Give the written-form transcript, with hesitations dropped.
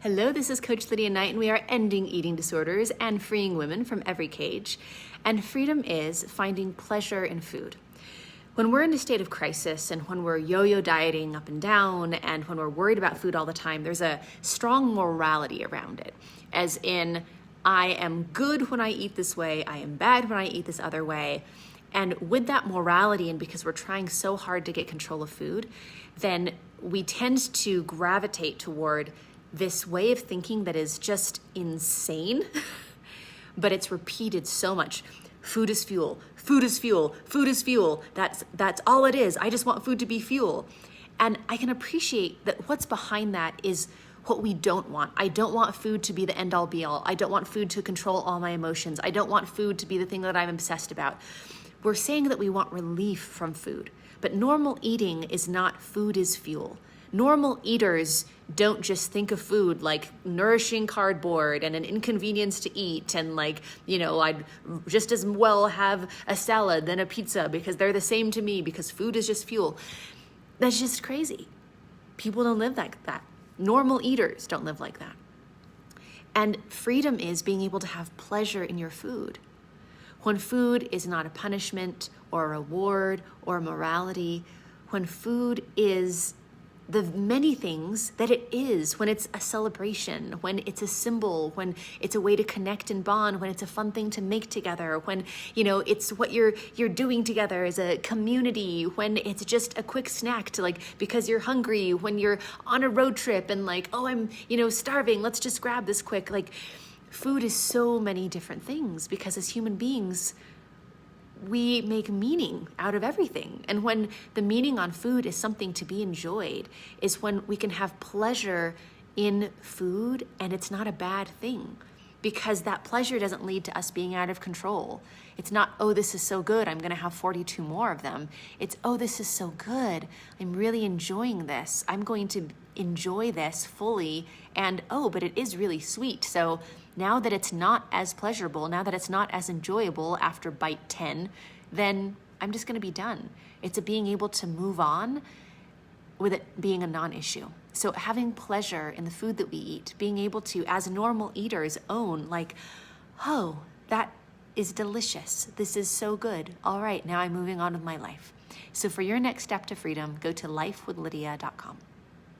Hello, this is Coach Lydia Knight, and we are ending eating disorders and freeing women from every cage. And freedom is finding pleasure in food. When we're in a state of crisis and when we're yo-yo dieting up and down and when we're worried about food all the time, there's a strong morality around it. As in, I am good when I eat this way, I am bad when I eat this other way. And with that morality, and because we're trying so hard to get control of food, then we tend to gravitate toward this way of thinking that is just insane, but it's repeated so much. Food is fuel, food is fuel, food is fuel. That's all it is. I just want food to be fuel. And I can appreciate that what's behind that is what we don't want. I don't want food to be the end all be all. I don't want food to control all my emotions. I don't want food to be the thing that I'm obsessed about. We're saying that we want relief from food, but normal eating is not food is fuel. Normal eaters don't just think of food like nourishing cardboard and an inconvenience to eat and like, I'd just as well have a salad than a pizza because they're the same to me because food is just fuel. That's just crazy. People don't live like that. Normal eaters don't live like that. And freedom is being able to have pleasure in your food. When food is not a punishment or a reward or morality, when food is the many things that it is, when it's a celebration, when it's a symbol, when it's a way to connect and bond, when it's a fun thing to make together, when it's what you're doing together as a community, when it's just a quick snack to because you're hungry, when you're on a road trip and I'm starving, let's just grab this quick. Food is so many different things because as human beings, we make meaning out of everything. And when the meaning on food is something to be enjoyed, is when we can have pleasure in food and it's not a bad thing because that pleasure doesn't lead to us being out of control. It's not, oh, this is so good, I'm gonna have 42 more of them. It's, oh, this is so good, I'm really enjoying this. I'm going to enjoy this fully and, oh, but it is really sweet. So now that it's not as pleasurable, now that it's not as enjoyable after bite 10, then I'm just gonna be done. It's a being able to move on with it being a non-issue. So having pleasure in the food that we eat, being able to, as normal eaters, own oh, that is delicious. This is so good. All right, now I'm moving on with my life. So for your next step to freedom, go to lifewithlydia.com.